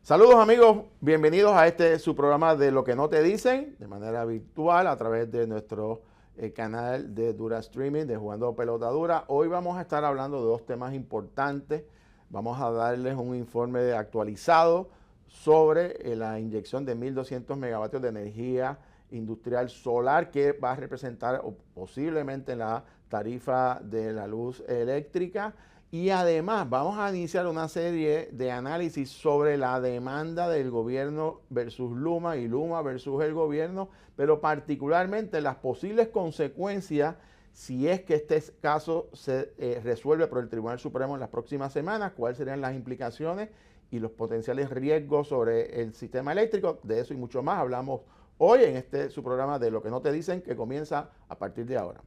Saludos amigos, bienvenidos a su programa de Lo que no te dicen, de manera virtual a través de nuestro canal de Dura Streaming de Jugando Pelota Dura. Hoy vamos a estar hablando de dos temas importantes. Vamos a darles un informe actualizado sobre la inyección de 1.200 megavatios de energía industrial solar que va a representar posiblemente la tarifa de la luz eléctrica. Y además vamos a iniciar una serie de análisis sobre la demanda del gobierno versus Luma y Luma versus el gobierno, pero particularmente las posibles consecuencias si es que este caso se resuelve por el Tribunal Supremo en las próximas semanas, cuáles serían las implicaciones y los potenciales riesgos sobre el sistema eléctrico. De eso y mucho más hablamos hoy en su programa de Lo que no te dicen, que comienza a partir de ahora.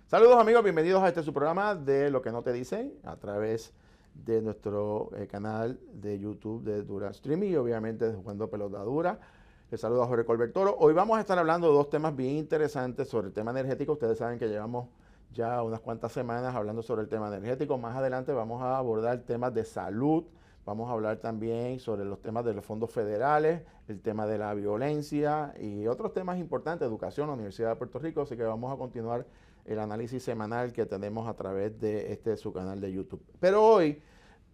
Saludos amigos, bienvenidos a su programa de Lo que no te dicen a través de nuestro canal de YouTube de Dura Streaming y obviamente de Jugando Pelota Dura. Les saludo a Jorge Colbert Toro. Hoy vamos a estar hablando de dos temas bien interesantes sobre el tema energético. Ustedes saben que llevamos ya unas cuantas semanas hablando sobre el tema energético. Más adelante vamos a abordar temas de salud. Vamos a hablar también sobre los temas de los fondos federales, el tema de la violencia y otros temas importantes, educación, la Universidad de Puerto Rico. Así que vamos a continuar el análisis semanal que tenemos a través de su canal de YouTube. Pero hoy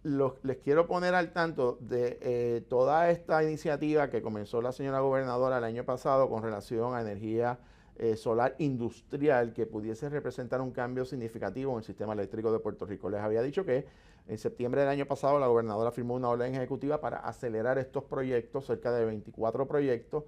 les quiero poner al tanto de toda esta iniciativa que comenzó la señora gobernadora el año pasado con relación a energía solar industrial que pudiese representar un cambio significativo en el sistema eléctrico de Puerto Rico. Les había dicho que en septiembre del año pasado la gobernadora firmó una orden ejecutiva para acelerar estos proyectos, cerca de 24 proyectos,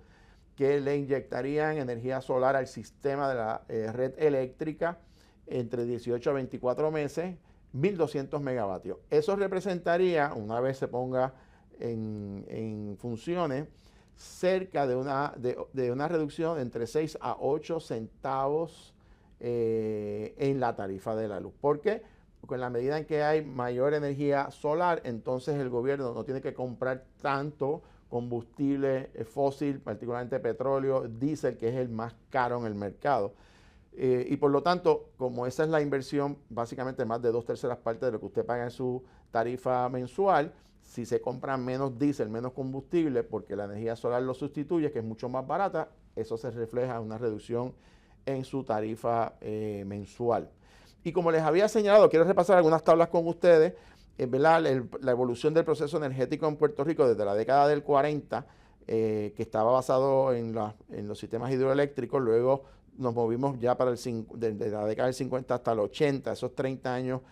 que le inyectarían energía solar al sistema de la red eléctrica entre 18 a 24 meses, 1.200 megavatios. Eso representaría, una vez se ponga en funciones, cerca de una reducción de entre 6 a 8 centavos en la tarifa de la luz. ¿Por qué? Porque en la medida en que hay mayor energía solar, entonces el gobierno no tiene que comprar tanto combustible fósil, particularmente petróleo, diésel, que es el más caro en el mercado. Y por lo tanto, como esa es la inversión, básicamente más de 2/3 partes de lo que usted paga en su tarifa mensual, si se compra menos diésel, menos combustible, porque la energía solar lo sustituye, que es mucho más barata, eso se refleja en una reducción en su tarifa mensual. Y como les había señalado, quiero repasar algunas tablas con ustedes. La evolución del proceso energético en Puerto Rico desde la década del 40, que estaba basado en los sistemas hidroeléctricos, luego nos movimos ya para desde la década del 50 hasta el 80, esos 30 años,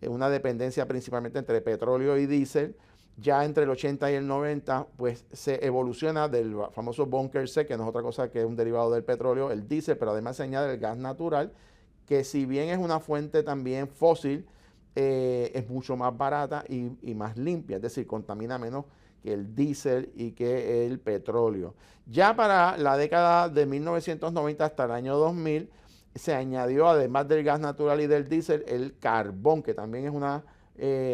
una dependencia principalmente entre petróleo y diésel. Ya entre el 80 y el 90, pues se evoluciona del famoso bunker C, que no es otra cosa que un derivado del petróleo, el diésel, pero además se añade el gas natural, que si bien es una fuente también fósil, es mucho más barata y más limpia, es decir, contamina menos que el diésel y que el petróleo. Ya para la década de 1990 hasta el año 2000 se añadió, además del gas natural y del diésel, el carbón, que también es una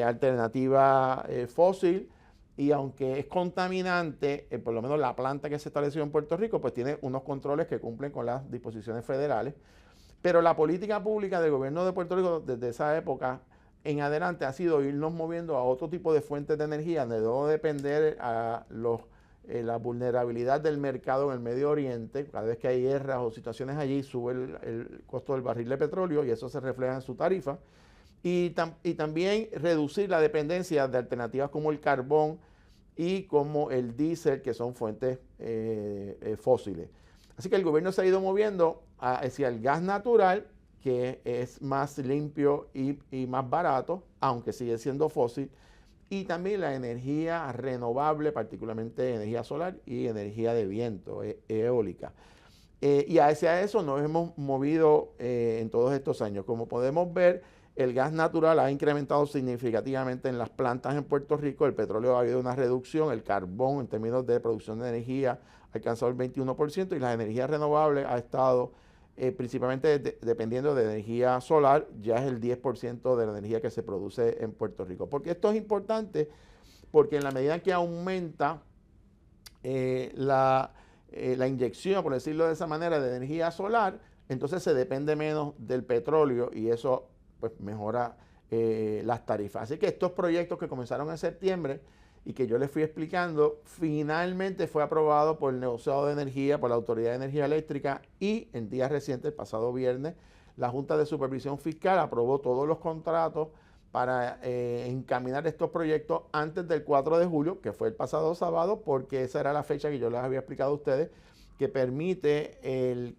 alternativa fósil, y aunque es contaminante, por lo menos la planta que se estableció en Puerto Rico, pues tiene unos controles que cumplen con las disposiciones federales. Pero la política pública del gobierno de Puerto Rico desde esa época en adelante ha sido irnos moviendo a otro tipo de fuentes de energía, de no depender a la vulnerabilidad del mercado en el Medio Oriente. Cada vez que hay guerras o situaciones allí, sube el costo del barril de petróleo y eso se refleja en su tarifa. Y también reducir la dependencia de alternativas como el carbón y como el diésel, que son fuentes fósiles. Así que el gobierno se ha ido moviendo hacia el gas natural, que es más limpio y más barato, aunque sigue siendo fósil, y también la energía renovable, particularmente energía solar y energía de viento, eólica. Y hacia eso nos hemos movido en todos estos años. Como podemos ver, el gas natural ha incrementado significativamente en las plantas en Puerto Rico, el petróleo ha habido una reducción, el carbón en términos de producción de energía ha alcanzado el 21% y las energías renovables ha estado principalmente dependiendo de energía solar, ya es el 10% de la energía que se produce en Puerto Rico. Porque esto es importante, porque en la medida que aumenta la inyección, por decirlo de esa manera, de energía solar, entonces se depende menos del petróleo y eso pues mejora las tarifas. Así que estos proyectos que comenzaron en septiembre y que yo les fui explicando, finalmente fue aprobado por el negociado de energía, por la Autoridad de Energía Eléctrica, y en días recientes, el pasado viernes, la Junta de Supervisión Fiscal aprobó todos los contratos para encaminar estos proyectos antes del 4 de julio, que fue el pasado sábado, porque esa era la fecha que yo les había explicado a ustedes, que permite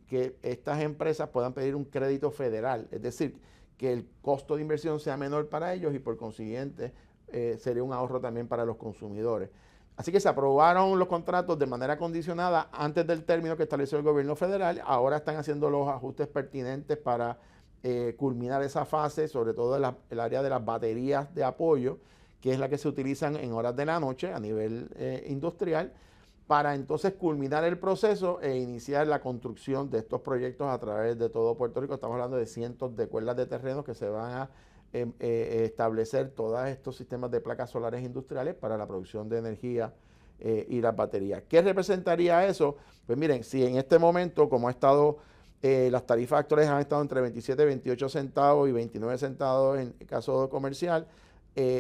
que estas empresas puedan pedir un crédito federal, es decir, que el costo de inversión sea menor para ellos y por consiguiente sería un ahorro también para los consumidores. Así que se aprobaron los contratos de manera condicionada antes del término que estableció el gobierno federal. Ahora están haciendo los ajustes pertinentes para culminar esa fase, sobre todo en el área de las baterías de apoyo, que es la que se utilizan en horas de la noche a nivel industrial, para entonces culminar el proceso e iniciar la construcción de estos proyectos a través de todo Puerto Rico. Estamos hablando de cientos de cuerdas de terrenos que se van a establecer todos estos sistemas de placas solares industriales para la producción de energía y las baterías. ¿Qué representaría eso? Pues miren, si en este momento, como ha estado, las tarifas actuales han estado entre 27, 28 centavos y 29 centavos en el caso comercial,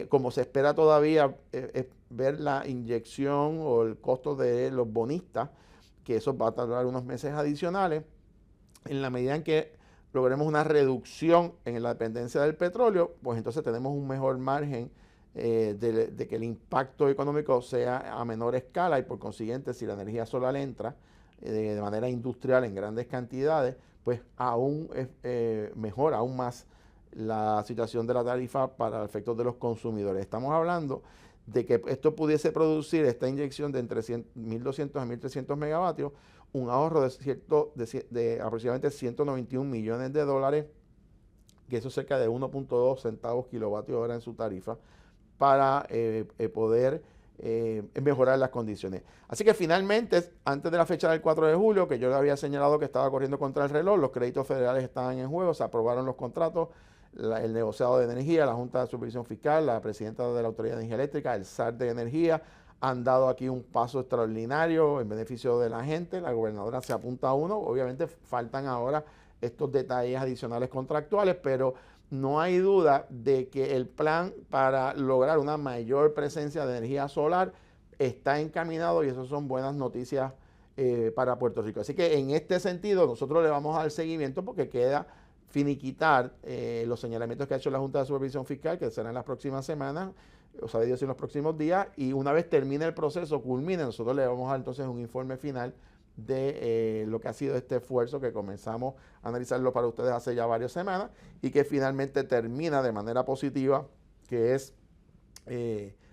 como se espera todavía ver la inyección o el costo de los bonistas, que eso va a tardar unos meses adicionales, en la medida en que logremos una reducción en la dependencia del petróleo, pues entonces tenemos un mejor margen de que el impacto económico sea a menor escala y por consiguiente si la energía solar entra de manera industrial en grandes cantidades, pues aún mejora aún más la situación de la tarifa para efectos de los consumidores. Estamos hablando de que esto pudiese producir esta inyección de entre 1.200 a 1.300 megavatios, un ahorro de aproximadamente 191 millones de dólares, que eso es cerca de 1.2 centavos kilovatio hora en su tarifa, para poder mejorar las condiciones. Así que finalmente, antes de la fecha del 4 de julio, que yo le había señalado que estaba corriendo contra el reloj, los créditos federales estaban en juego, se aprobaron los contratos, el negociado de energía, la Junta de Supervisión Fiscal, la presidenta de la Autoridad de Energía Eléctrica, el SAR de Energía, han dado aquí un paso extraordinario en beneficio de la gente. La gobernadora se apunta a uno. Obviamente faltan ahora estos detalles adicionales contractuales, pero no hay duda de que el plan para lograr una mayor presencia de energía solar está encaminado y eso son buenas noticias para Puerto Rico. Así que en este sentido nosotros le vamos a dar seguimiento porque queda finiquitar los señalamientos que ha hecho la Junta de Supervisión Fiscal, que serán en las próximas semanas, o sabe Dios en los próximos días, y una vez termine el proceso, culmine, nosotros le vamos a dar entonces un informe final de lo que ha sido este esfuerzo que comenzamos a analizarlo para ustedes hace ya varias semanas y que finalmente termina de manera positiva, que es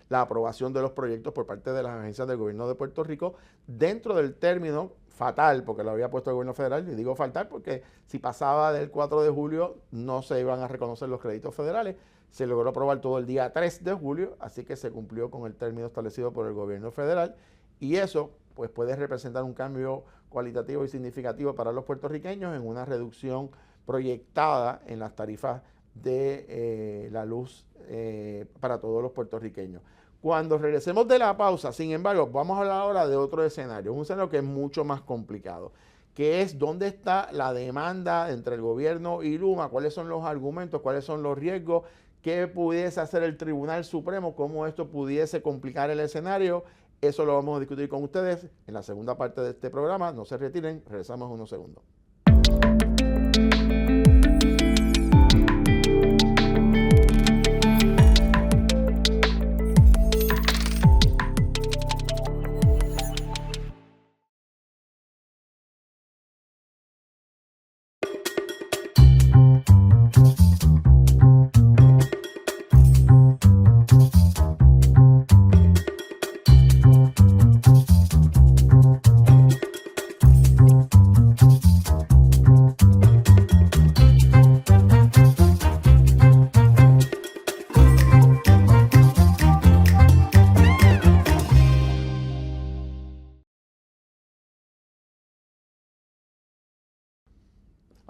la aprobación de los proyectos por parte de las agencias del gobierno de Puerto Rico dentro del término fatal, porque lo había puesto el gobierno federal, y digo fatal porque si pasaba del 4 de julio no se iban a reconocer los créditos federales. Se logró aprobar todo el día 3 de julio, así que se cumplió con el término establecido por el gobierno federal y eso pues puede representar un cambio cualitativo y significativo para los puertorriqueños en una reducción proyectada en las tarifas de la luz para todos los puertorriqueños. Cuando regresemos de la pausa, sin embargo, vamos a hablar ahora de otro escenario, un escenario que es mucho más complicado, que es dónde está la demanda entre el gobierno y Luma, cuáles son los argumentos, cuáles son los riesgos, qué pudiese hacer el Tribunal Supremo, cómo esto pudiese complicar el escenario. Eso lo vamos a discutir con ustedes en la segunda parte de este programa. No se retiren, regresamos en unos segundos.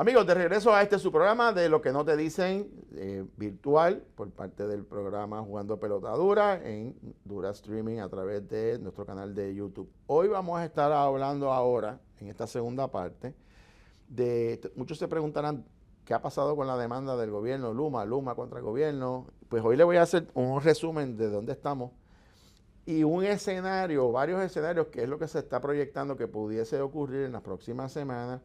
Amigos, de regreso a su programa de Lo que no te dicen, virtual, por parte del programa Jugando Pelota Dura, en Dura Streaming a través de nuestro canal de YouTube. Hoy vamos a estar hablando ahora, en esta segunda parte, muchos se preguntarán qué ha pasado con la demanda del gobierno, Luma contra el gobierno. Pues hoy le voy a hacer un resumen de dónde estamos y un escenario, varios escenarios, que es lo que se está proyectando que pudiese ocurrir en las próximas semanas,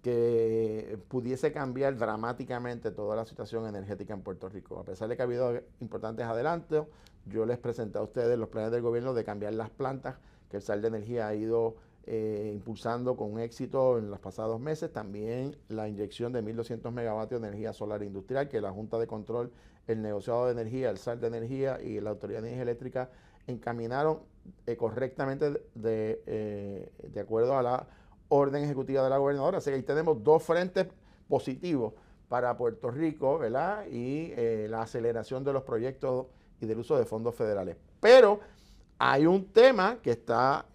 que pudiese cambiar dramáticamente toda la situación energética en Puerto Rico. A pesar de que ha habido importantes adelantos, yo les presenté a ustedes los planes del gobierno de cambiar las plantas, que el SAR de Energía ha ido impulsando con éxito en los pasados meses. También la inyección de 1.200 megavatios de energía solar industrial, que la Junta de Control, el Negociado de Energía, el SAR de Energía y la Autoridad de Energía Eléctrica encaminaron correctamente de acuerdo a la orden ejecutiva de la gobernadora. Así que ahí tenemos dos frentes positivos para Puerto Rico, ¿verdad? Y la aceleración de los proyectos y del uso de fondos federales. Pero hay un tema que está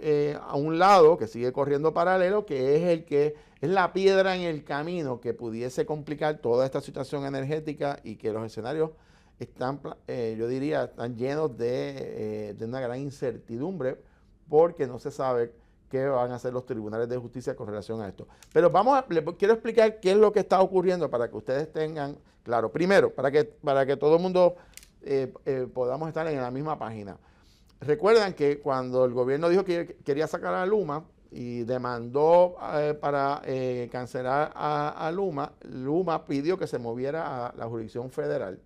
a un lado, que sigue corriendo paralelo, que es el que es la piedra en el camino que pudiese complicar toda esta situación energética y que los escenarios están, yo diría, están llenos de una gran incertidumbre porque no se sabe qué van a hacer los tribunales de justicia con relación a esto. Pero quiero explicar qué es lo que está ocurriendo para que ustedes tengan claro. Primero, para que todo el mundo podamos estar en la misma página. Recuerdan que cuando el gobierno dijo que quería sacar a Luma y demandó para cancelar a Luma, Luma pidió que se moviera a la jurisdicción federal.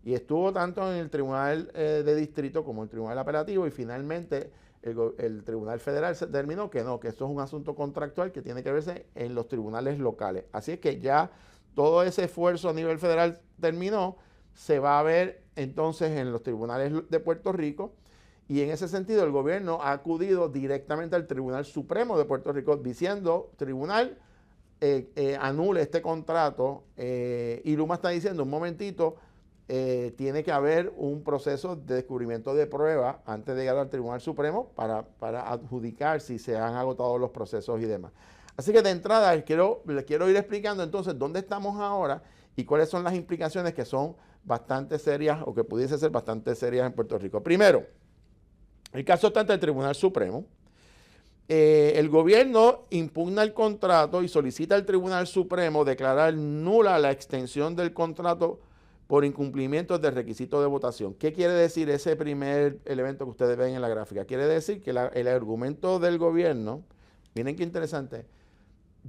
Y estuvo tanto en el Tribunal de Distrito como en el Tribunal Apelativo y finalmente el Tribunal Federal se determinó que no, que esto es un asunto contractual que tiene que verse en los tribunales locales. Así es que ya todo ese esfuerzo a nivel federal terminó, se va a ver entonces en los tribunales de Puerto Rico y en ese sentido el gobierno ha acudido directamente al Tribunal Supremo de Puerto Rico diciendo, tribunal, anule este contrato y Luma está diciendo, un momentito, tiene que haber un proceso de descubrimiento de pruebas antes de llegar al Tribunal Supremo para adjudicar si se han agotado los procesos y demás. Así que de entrada les quiero ir explicando entonces dónde estamos ahora y cuáles son las implicaciones que son bastante serias o que pudiesen ser bastante serias en Puerto Rico. Primero, el caso está ante el Tribunal Supremo. El gobierno impugna el contrato y solicita al Tribunal Supremo declarar nula la extensión del contrato por incumplimiento del requisito de votación. ¿Qué quiere decir ese primer elemento que ustedes ven en la gráfica? Quiere decir que el argumento del gobierno, miren qué interesante,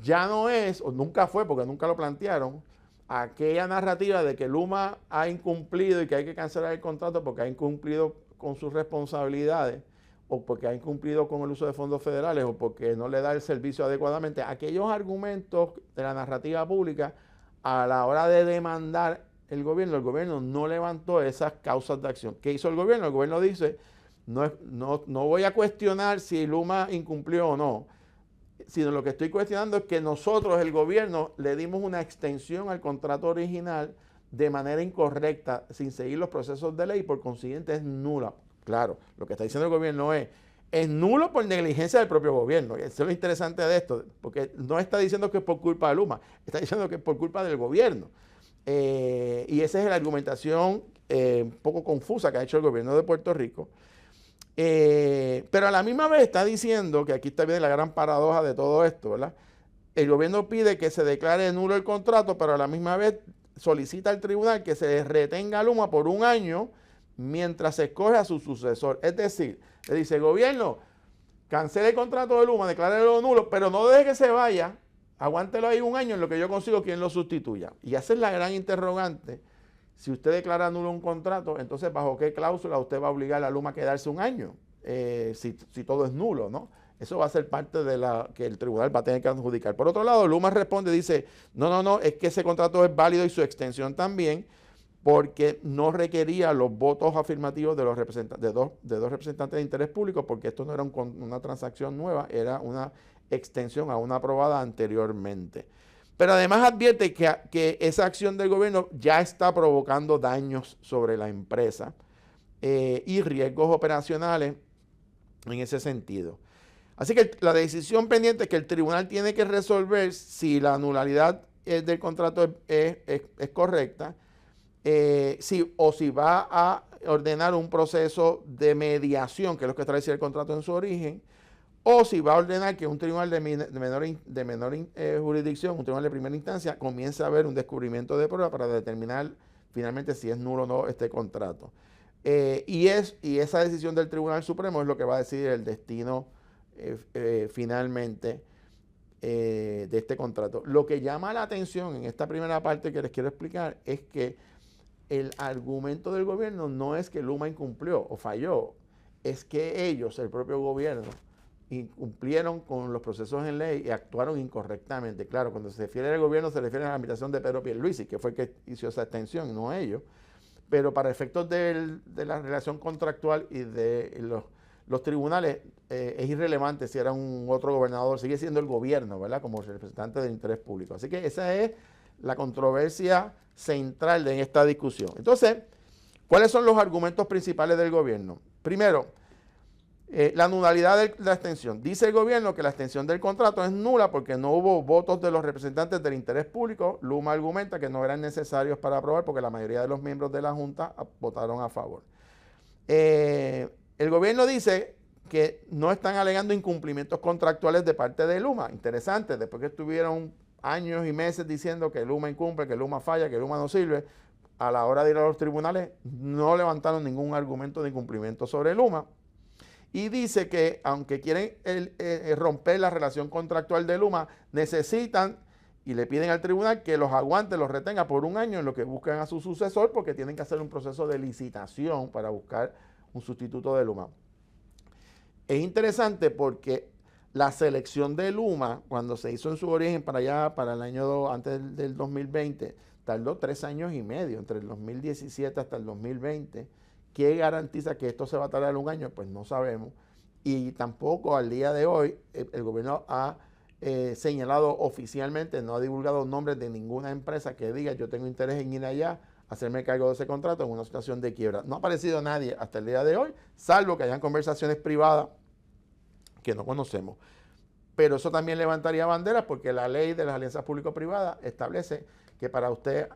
ya no es, o nunca fue, porque nunca lo plantearon, aquella narrativa de que Luma ha incumplido y que hay que cancelar el contrato porque ha incumplido con sus responsabilidades, o porque ha incumplido con el uso de fondos federales, o porque no le da el servicio adecuadamente. Aquellos argumentos de la narrativa pública, a la hora de demandar el gobierno no levantó esas causas de acción. ¿Qué hizo el gobierno? El gobierno dice, no voy a cuestionar si Luma incumplió o no, sino lo que estoy cuestionando es que nosotros, el gobierno, le dimos una extensión al contrato original de manera incorrecta, sin seguir los procesos de ley, y por consiguiente es nula. Claro, lo que está diciendo el gobierno es nulo por negligencia del propio gobierno. Eso es lo interesante de esto, porque no está diciendo que es por culpa de Luma, está diciendo que es por culpa del gobierno. Y esa es la argumentación un poco confusa que ha hecho el gobierno de Puerto Rico. Pero a la misma vez está diciendo, que aquí está bien la gran paradoja de todo esto, ¿verdad? El gobierno pide que se declare nulo el contrato, pero a la misma vez solicita al tribunal que se retenga a Luma por un año mientras se escoge a su sucesor. Es decir, le dice, gobierno, cancele el contrato de Luma, declárelo nulo, pero no deje que se vaya, aguántelo ahí un año en lo que yo consigo quien lo sustituya. Y esa es la gran interrogante. Si usted declara nulo un contrato, entonces ¿bajo qué cláusula usted va a obligar a Luma a quedarse un año? Si todo es nulo, ¿no? Eso va a ser parte de la que el tribunal va a tener que adjudicar. Por otro lado, Luma responde, dice, no, es que ese contrato es válido y su extensión también, porque no requería los votos afirmativos de los representantes, de dos representantes de interés público, porque esto no era una transacción nueva, era una extensión a una aprobada anteriormente. Pero además advierte que esa acción del gobierno ya está provocando daños sobre la empresa y riesgos operacionales en ese sentido. Así que la decisión pendiente es que el tribunal tiene que resolver si la nulidad del contrato es correcta, si va a ordenar un proceso de mediación, que es lo que establece el contrato en su origen, o si va a ordenar que un tribunal de menor jurisdicción, un tribunal de primera instancia, comience a ver un descubrimiento de prueba para determinar finalmente si es nulo o no este contrato. Y esa decisión del Tribunal Supremo es lo que va a decidir el destino finalmente de este contrato. Lo que llama la atención en esta primera parte que les quiero explicar es que el argumento del gobierno no es que Luma incumplió o falló, es que ellos, el propio gobierno, incumplieron con los procesos en ley y actuaron incorrectamente. Claro, cuando se refiere al gobierno se refiere a la administración de Pedro Pierluisi, que fue el que hizo esa extensión, no ellos. Pero para efectos de la relación contractual y de los tribunales, es irrelevante si era un otro gobernador, sigue siendo el gobierno, ¿verdad? Como representante del interés público. Así que esa es la controversia central de esta discusión. Entonces, ¿cuáles son los argumentos principales del gobierno? Primero, la nulidad de la extensión. Dice el gobierno que la extensión del contrato es nula porque no hubo votos de los representantes del interés público. Luma argumenta que no eran necesarios para aprobar porque la mayoría de los miembros de la Junta votaron a favor. El gobierno dice que no están alegando incumplimientos contractuales de parte de Luma. Interesante, después que estuvieron años y meses diciendo que Luma incumple, que Luma falla, que Luma no sirve, a la hora de ir a los tribunales no levantaron ningún argumento de incumplimiento sobre Luma. Y dice que aunque quieren romper la relación contractual de Luma, necesitan y le piden al tribunal que los aguante, los retenga por un año en lo que buscan a su sucesor, porque tienen que hacer un proceso de licitación para buscar un sustituto de Luma. Es interesante porque la selección de Luma, cuando se hizo en su origen para allá, para el año antes del 2020, tardó 3 años y medio, entre el 2017 hasta el 2020. ¿Qué garantiza que esto se va a tardar un año? Pues no sabemos. Y tampoco al día de hoy el gobierno ha señalado oficialmente, no ha divulgado nombres de ninguna empresa que diga yo tengo interés en ir allá, hacerme cargo de ese contrato en una situación de quiebra. No ha aparecido nadie hasta el día de hoy, salvo que hayan conversaciones privadas que no conocemos. Pero eso también levantaría banderas porque la ley de las alianzas público-privadas establece que para usted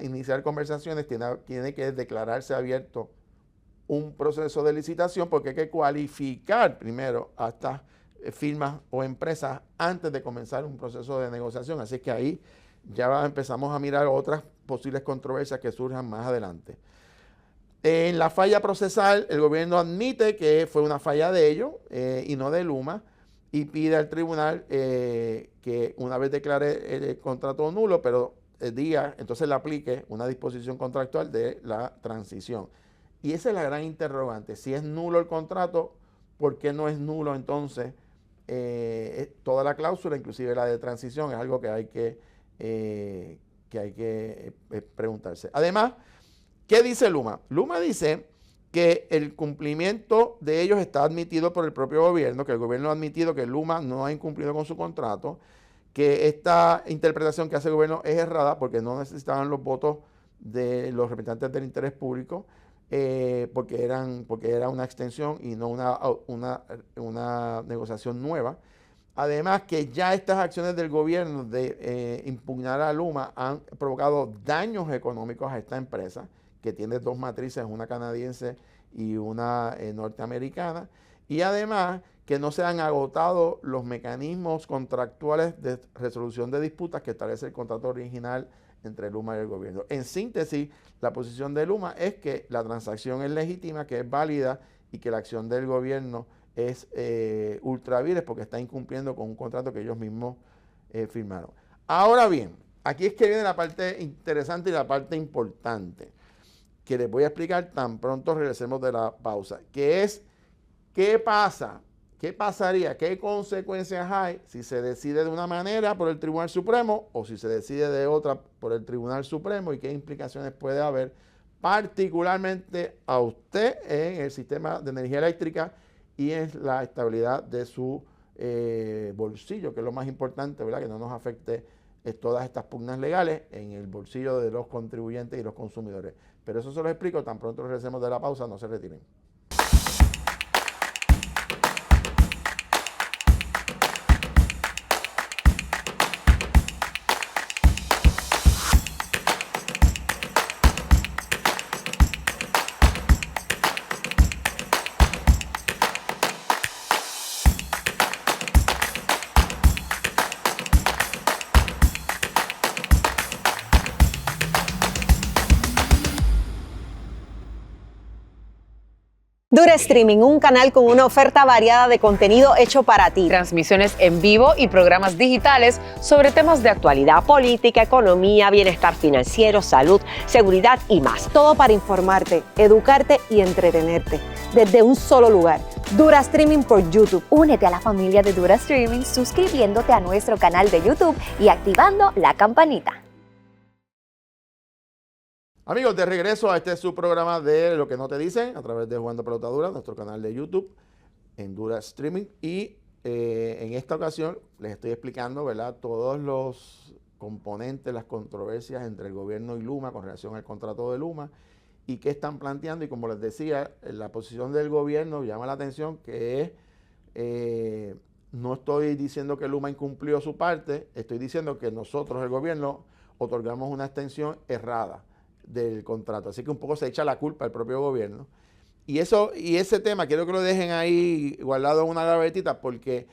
iniciar conversaciones tiene que declararse abierto un proceso de licitación porque hay que cualificar primero a estas firmas o empresas antes de comenzar un proceso de negociación. Así que ahí ya empezamos a mirar otras posibles controversias que surjan más adelante. En la falla procesal, el gobierno admite que fue una falla de ellos y no de Luma, y pide al tribunal que una vez declare el contrato nulo, pero entonces le aplique una disposición contractual de la transición. Y esa es la gran interrogante. Si es nulo el contrato, ¿por qué no es nulo entonces toda la cláusula, inclusive la de transición? Es algo que hay que preguntarse. Además, ¿qué dice Luma? Luma dice que el cumplimiento de ellos está admitido por el propio gobierno, que el gobierno ha admitido que Luma no ha incumplido con su contrato, que esta interpretación que hace el gobierno es errada porque no necesitaban los votos de los representantes del interés público, porque era una extensión y no una negociación nueva. Además que ya estas acciones del gobierno de impugnar a Luma han provocado daños económicos a esta empresa, que tiene 2 matrices, una canadiense y una norteamericana, y además que no se han agotado los mecanismos contractuales de resolución de disputas que establece el contrato original entre Luma y el gobierno. En síntesis, la posición de Luma es que la transacción es legítima, que es válida y que la acción del gobierno es ultra vires porque está incumpliendo con un contrato que ellos mismos firmaron. Ahora bien, aquí es que viene la parte interesante y la parte importante que les voy a explicar tan pronto regresemos de la pausa, que es qué pasa, qué pasaría, qué consecuencias hay si se decide de una manera por el Tribunal Supremo o si se decide de otra por el Tribunal Supremo y qué implicaciones puede haber particularmente a usted en el sistema de energía eléctrica y en la estabilidad de su bolsillo, que es lo más importante, ¿verdad? Que no nos afecte todas estas pugnas legales en el bolsillo de los contribuyentes y los consumidores. Pero eso se lo explico tan pronto regresemos de la pausa, no se retiren. Dura Streaming, un canal con una oferta variada de contenido hecho para ti. Transmisiones en vivo y programas digitales sobre temas de actualidad, política, economía, bienestar financiero, salud, seguridad y más. Todo para informarte, educarte y entretenerte. Desde un solo lugar. Dura Streaming por YouTube. Únete a la familia de Dura Streaming suscribiéndote a nuestro canal de YouTube y activando la campanita. Amigos, de regreso a este su programa de Lo que no te dicen, a través de Jugando Pelota Dura, nuestro canal de YouTube, en Dura Streaming. Y en esta ocasión les estoy explicando, ¿verdad?, todos los componentes, las controversias entre el gobierno y Luma con relación al contrato de Luma y qué están planteando. Y como les decía, la posición del gobierno llama la atención, que es, no estoy diciendo que Luma incumplió su parte, estoy diciendo que nosotros, el gobierno, otorgamos una extensión errada del contrato. Así que un poco se echa la culpa al propio gobierno. Y ese tema quiero que lo dejen ahí guardado en una gavetita, porque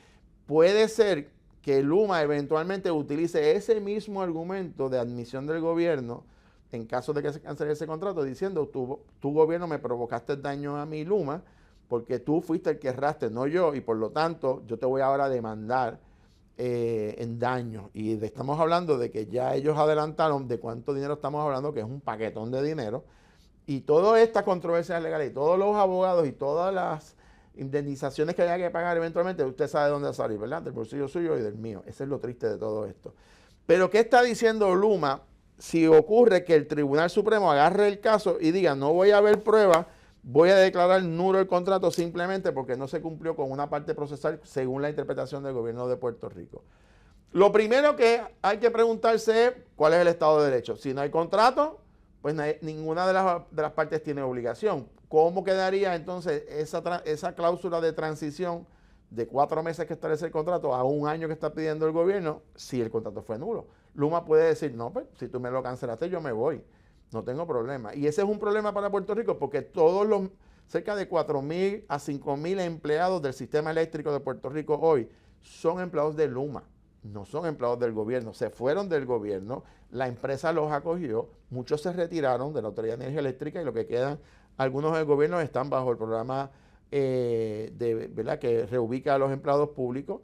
puede ser que Luma eventualmente utilice ese mismo argumento de admisión del gobierno en caso de que se cancele ese contrato, diciendo: tu gobierno me provocaste daño a mi Luma porque tú fuiste el que erraste, no yo, y por lo tanto yo te voy ahora a demandar en daño. Y estamos hablando de que ya ellos adelantaron de cuánto dinero estamos hablando, que es un paquetón de dinero. Y todas estas controversias legales y todos los abogados y todas las indemnizaciones que haya que pagar eventualmente, usted sabe de dónde salir, ¿verdad? Del bolsillo suyo y del mío. Ese es lo triste de todo esto. Pero ¿qué está diciendo Luma si ocurre que el Tribunal Supremo agarre el caso y diga: no voy a ver pruebas, voy a declarar nulo el contrato simplemente porque no se cumplió con una parte procesal según la interpretación del gobierno de Puerto Rico? Lo primero que hay que preguntarse es cuál es el Estado de Derecho. Si no hay contrato, pues ninguna de las partes tiene obligación. ¿Cómo quedaría entonces esa cláusula de transición de 4 meses que establece el contrato a 1 año que está pidiendo el gobierno si el contrato fue nulo? Luma puede decir: no, pues si tú me lo cancelaste, yo me voy. No tengo problema. Y ese es un problema para Puerto Rico, porque todos los cerca de 4,000 a 5,000 empleados del sistema eléctrico de Puerto Rico hoy son empleados de Luma, no son empleados del gobierno. Se fueron del gobierno, la empresa los acogió, muchos se retiraron de la Autoridad de Energía Eléctrica y lo que quedan, algunos del gobierno, están bajo el programa ¿verdad?, que reubica a los empleados públicos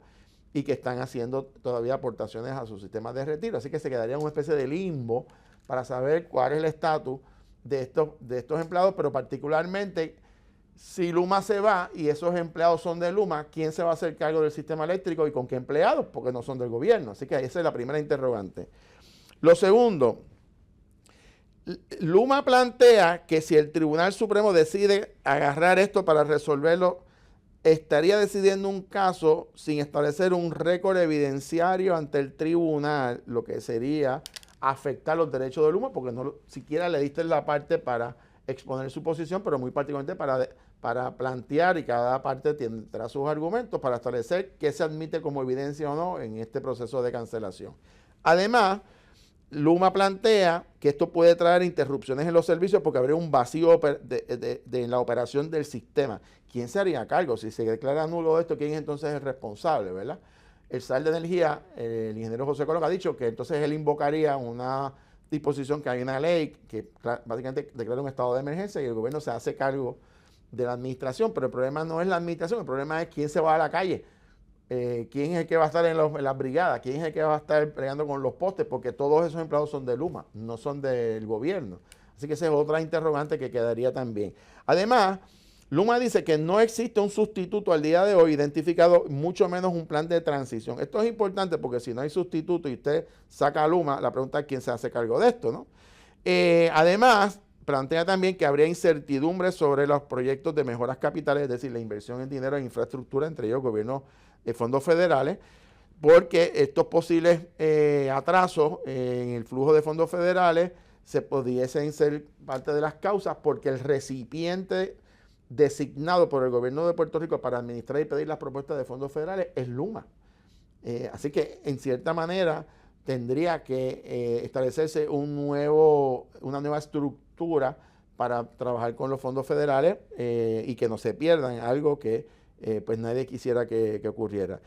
y que están haciendo todavía aportaciones a su sistema de retiro. Así que se quedaría en una especie de limbo para saber cuál es el estatus de estos empleados, pero particularmente si Luma se va y esos empleados son de Luma, ¿quién se va a hacer cargo del sistema eléctrico y con qué empleados? Porque no son del gobierno. Así que esa es la primera interrogante. Lo segundo, Luma plantea que si el Tribunal Supremo decide agarrar esto para resolverlo, estaría decidiendo un caso sin establecer un récord evidenciario ante el tribunal, lo que sería afectar los derechos de Luma, porque no siquiera le diste la parte para exponer su posición, pero muy particularmente para plantear, y cada parte tendrá sus argumentos para establecer qué se admite como evidencia o no en este proceso de cancelación. Además, Luma plantea que esto puede traer interrupciones en los servicios porque habría un vacío en la operación del sistema. ¿Quién se haría cargo? Si se declara nulo esto, ¿quién es entonces el responsable, verdad? El SAR de Energía, el ingeniero José Colón, ha dicho que entonces él invocaría una disposición, que hay una ley que básicamente declara un estado de emergencia y el gobierno se hace cargo de la administración, pero el problema no es la administración, el problema es quién se va a la calle, quién es el que va a estar en las brigadas, quién es el que va a estar peleando con los postes, porque todos esos empleados son de Luma, no son del gobierno. Así que esa es otra interrogante que quedaría también. Además, Luma dice que no existe un sustituto al día de hoy identificado, mucho menos un plan de transición. Esto es importante porque si no hay sustituto y usted saca a Luma, la pregunta es quién se hace cargo de esto, ¿no? Además, plantea también que habría incertidumbre sobre los proyectos de mejoras capitales, es decir, la inversión en dinero en infraestructura, entre ellos gobiernos de fondos federales, porque estos posibles atrasos en el flujo de fondos federales se pudiesen ser parte de las causas porque el recipiente designado por el gobierno de Puerto Rico para administrar y pedir las propuestas de fondos federales es Luma. Así que, en cierta manera, tendría que establecerse una nueva estructura para trabajar con los fondos federales y que no se pierdan, algo que pues nadie quisiera que ocurriera.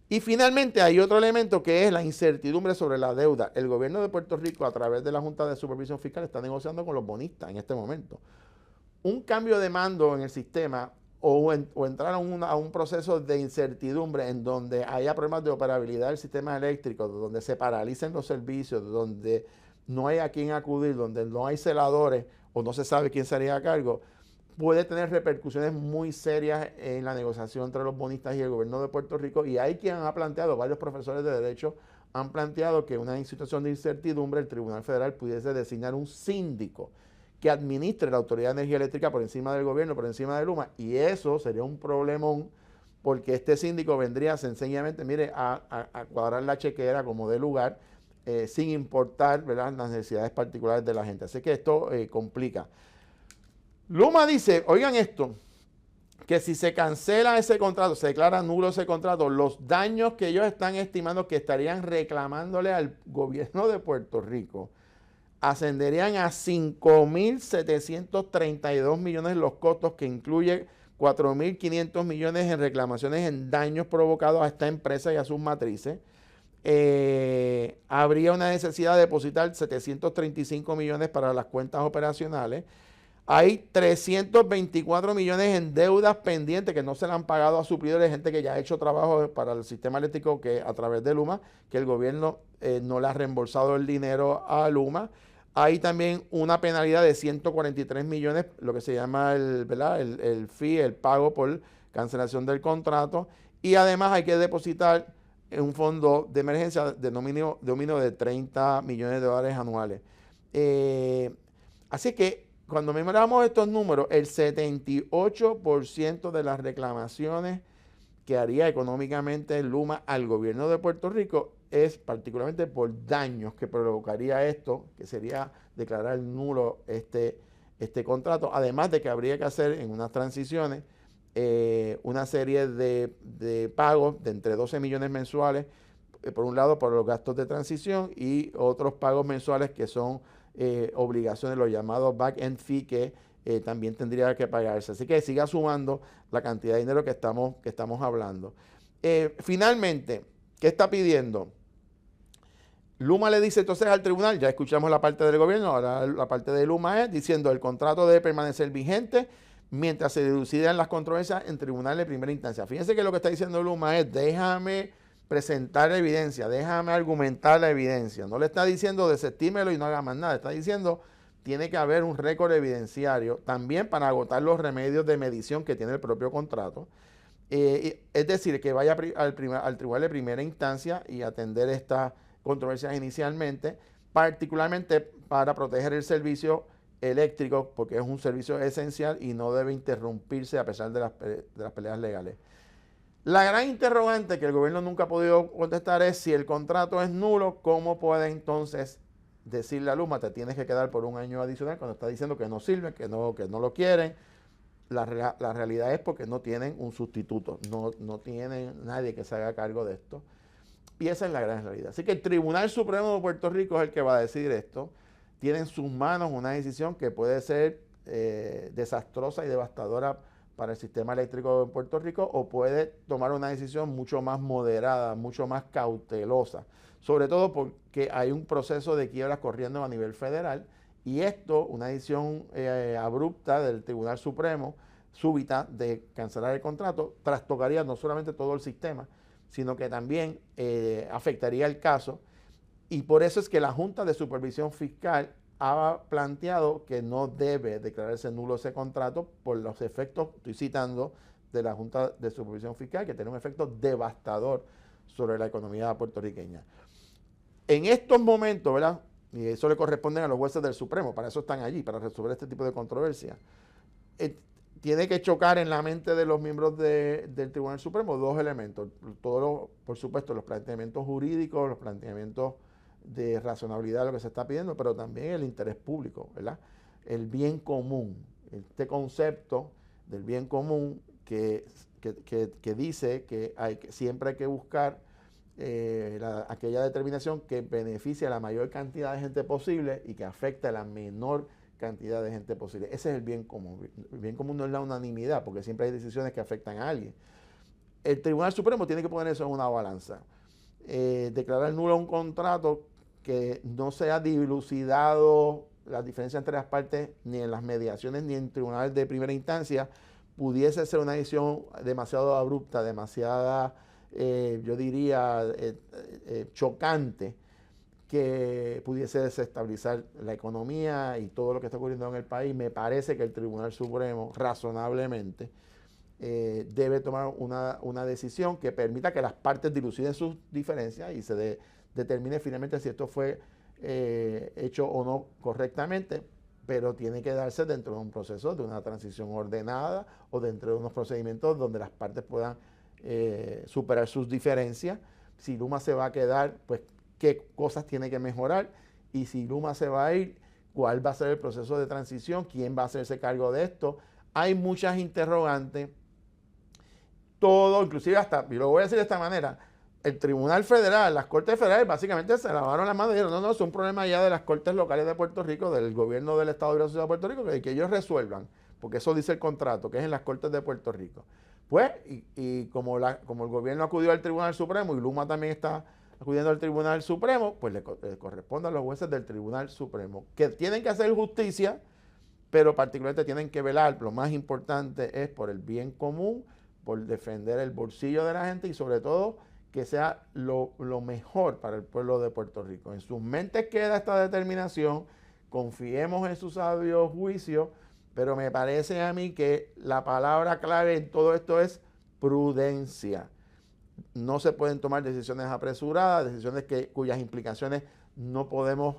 Y finalmente hay otro elemento que es la incertidumbre sobre la deuda. El gobierno de Puerto Rico, a través de la Junta de Supervisión Fiscal, está negociando con los bonistas en este momento. Un cambio de mando en el sistema o entrar a un proceso de incertidumbre en donde haya problemas de operabilidad del sistema eléctrico, donde se paralicen los servicios, donde no hay a quién acudir, donde no hay celadores o no se sabe quién sería a cargo, puede tener repercusiones muy serias en la negociación entre los bonistas y el gobierno de Puerto Rico. Y hay quien ha planteado, varios profesores de derecho han planteado que en una situación de incertidumbre el Tribunal Federal pudiese designar un síndico que administre la Autoridad de Energía Eléctrica por encima del gobierno, por encima de Luma, y eso sería un problemón porque este síndico vendría sencillamente, mire, a cuadrar la chequera como de lugar, sin importar, ¿verdad?, las necesidades particulares de la gente. Así que esto complica. Luma dice, oigan esto, que si se cancela ese contrato, se declara nulo ese contrato, los daños que ellos están estimando que estarían reclamándole al gobierno de Puerto Rico ascenderían a 5.732 millones los costos, que incluye 4.500 millones en reclamaciones en daños provocados a esta empresa y a sus matrices. Habría una necesidad de depositar 735 millones para las cuentas operacionales. Hay 324 millones en deudas pendientes que no se le han pagado a suplidores, gente que ya ha hecho trabajo para el sistema eléctrico que a través de Luma, que el gobierno no le ha reembolsado el dinero a Luma. Hay también una penalidad de 143 millones, lo que se llama el fee, el pago por cancelación del contrato. Y además hay que depositar en un fondo de emergencia de dominio de 30 millones de dólares anuales. Así que cuando miramos estos números, el 78% de las reclamaciones que haría económicamente Luma al gobierno de Puerto Rico es particularmente por daños que provocaría esto, que sería declarar nulo este contrato, además de que habría que hacer en unas transiciones una serie de pagos de entre 12 millones mensuales, por un lado por los gastos de transición, y otros pagos mensuales que son obligaciones, los llamados back-end fee, que también tendría que pagarse. Así que siga sumando la cantidad de dinero que estamos hablando. Finalmente, ¿qué está pidiendo? Luma le dice entonces al tribunal, ya escuchamos la parte del gobierno, ahora la parte de Luma es diciendo el contrato debe permanecer vigente mientras se decidan las controversias en tribunal de primera instancia. Fíjense que lo que está diciendo Luma es, déjame presentar evidencia, déjame argumentar la evidencia. No le está diciendo desestímelo y no haga más nada, está diciendo tiene que haber un récord evidenciario también para agotar los remedios de medición que tiene el propio contrato. Es decir, que vaya al tribunal de primera instancia y atender estas controversias inicialmente, particularmente para proteger el servicio eléctrico, porque es un servicio esencial y no debe interrumpirse a pesar de las peleas legales. La gran interrogante que el gobierno nunca ha podido contestar es si el contrato es nulo, ¿cómo puede entonces decirle a Luma te tienes que quedar por un año adicional cuando está diciendo que no sirve, que no lo quieren? La realidad es porque no tienen un sustituto, no tienen nadie que se haga cargo de esto. Y esa es la gran realidad. Así que el Tribunal Supremo de Puerto Rico es el que va a decidir esto. Tiene en sus manos una decisión que puede ser desastrosa y devastadora para el sistema eléctrico de Puerto Rico, o puede tomar una decisión mucho más moderada, mucho más cautelosa, sobre todo porque hay un proceso de quiebras corriendo a nivel federal, y esto, una decisión abrupta del Tribunal Supremo, súbita, de cancelar el contrato, trastocaría no solamente todo el sistema, sino que también afectaría el caso, y por eso es que la Junta de Supervisión Fiscal ha planteado que no debe declararse nulo ese contrato por los efectos, estoy citando, de la Junta de Supervisión Fiscal, que tiene un efecto devastador sobre la economía puertorriqueña. En estos momentos, ¿verdad?, y eso le corresponde a los jueces del Supremo, para eso están allí, para resolver este tipo de controversia, tiene que chocar en la mente de los miembros del Tribunal Supremo dos elementos. Por supuesto, los planteamientos jurídicos, los planteamientos de razonabilidad de lo que se está pidiendo, pero también el interés público, ¿verdad? El bien común, este concepto del bien común que dice que siempre hay que buscar aquella determinación que beneficie a la mayor cantidad de gente posible y que afecte a la menor cantidad de gente posible. Ese es el bien común. El bien común no es la unanimidad, porque siempre hay decisiones que afectan a alguien. El Tribunal Supremo tiene que poner eso en una balanza. Declarar nulo un contrato que no sea dilucidado las diferencias entre las partes ni en las mediaciones ni en tribunales de primera instancia, pudiese ser una decisión demasiado abrupta, demasiada, yo diría, chocante, que pudiese desestabilizar la economía y todo lo que está ocurriendo en el país. Me parece que el Tribunal Supremo, razonablemente, debe tomar una decisión que permita que las partes diluciden sus diferencias y se determine finalmente si esto fue hecho o no correctamente, pero tiene que darse dentro de un proceso de una transición ordenada o dentro de unos procedimientos donde las partes puedan superar sus diferencias. Si Luma se va a quedar, pues qué cosas tiene que mejorar, y si Luma se va a ir, cuál va a ser el proceso de transición, quién va a hacerse cargo de esto. Hay muchas interrogantes. Todo, inclusive hasta, y lo voy a decir de esta manera, el Tribunal Federal, las Cortes Federales básicamente se lavaron las manos y dijeron, no, es un problema ya de las Cortes Locales de Puerto Rico, del gobierno del Estado de la Ciudad de Puerto Rico, que ellos resuelvan, porque eso dice el contrato, que es en las Cortes de Puerto Rico. Pues, y como el gobierno acudió al Tribunal Supremo y Luma también está acudiendo al Tribunal Supremo, pues le corresponde a los jueces del Tribunal Supremo, que tienen que hacer justicia, pero particularmente tienen que velar, lo más importante es por el bien común, por defender el bolsillo de la gente y sobre todo que sea lo mejor para el pueblo de Puerto Rico. En sus mentes queda esta determinación, confiemos en sus sabios juicios, pero me parece a mí que la palabra clave en todo esto es prudencia. No se pueden tomar decisiones apresuradas, decisiones cuyas implicaciones no podemos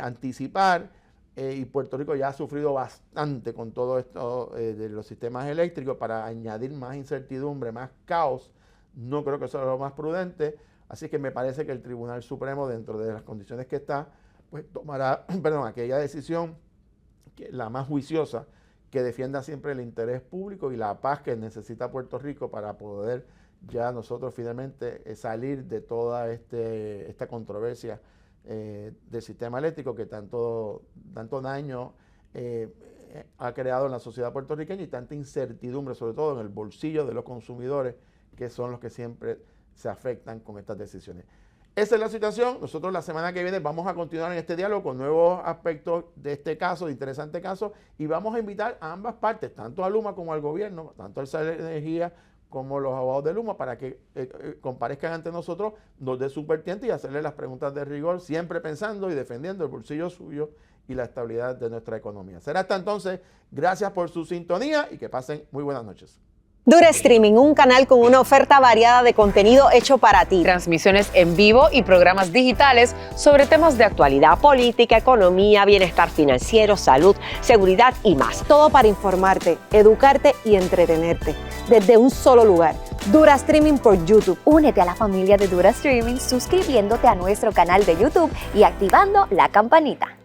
anticipar, y Puerto Rico ya ha sufrido bastante con todo esto de los sistemas eléctricos. Para añadir más incertidumbre, más caos, no creo que eso sea lo más prudente. Así que me parece que el Tribunal Supremo, dentro de las condiciones que está, pues tomará aquella decisión, la más juiciosa, que defienda siempre el interés público y la paz que necesita Puerto Rico para poder ya nosotros finalmente salir de toda esta controversia del sistema eléctrico que tanto daño ha creado en la sociedad puertorriqueña y tanta incertidumbre, sobre todo en el bolsillo de los consumidores, que son los que siempre se afectan con estas decisiones. Esa es la situación. Nosotros la semana que viene vamos a continuar en este diálogo con nuevos aspectos de este caso, de interesante caso, y vamos a invitar a ambas partes, tanto a Luma como al gobierno, tanto al Secretario de Energía como los abogados de Luma, para que comparezcan ante nosotros, nos dé su vertiente y hacerle las preguntas de rigor, siempre pensando y defendiendo el bolsillo suyo y la estabilidad de nuestra economía. Será hasta entonces. Gracias por su sintonía y que pasen muy buenas noches. Dura Streaming, un canal con una oferta variada de contenido hecho para ti. Transmisiones en vivo y programas digitales sobre temas de actualidad, Política, economía, bienestar financiero, salud, seguridad y más. Todo para informarte, educarte y entretenerte. Desde un solo lugar. Dura Streaming por YouTube. Únete a la familia de Dura Streaming suscribiéndote a nuestro canal de YouTube y activando la campanita.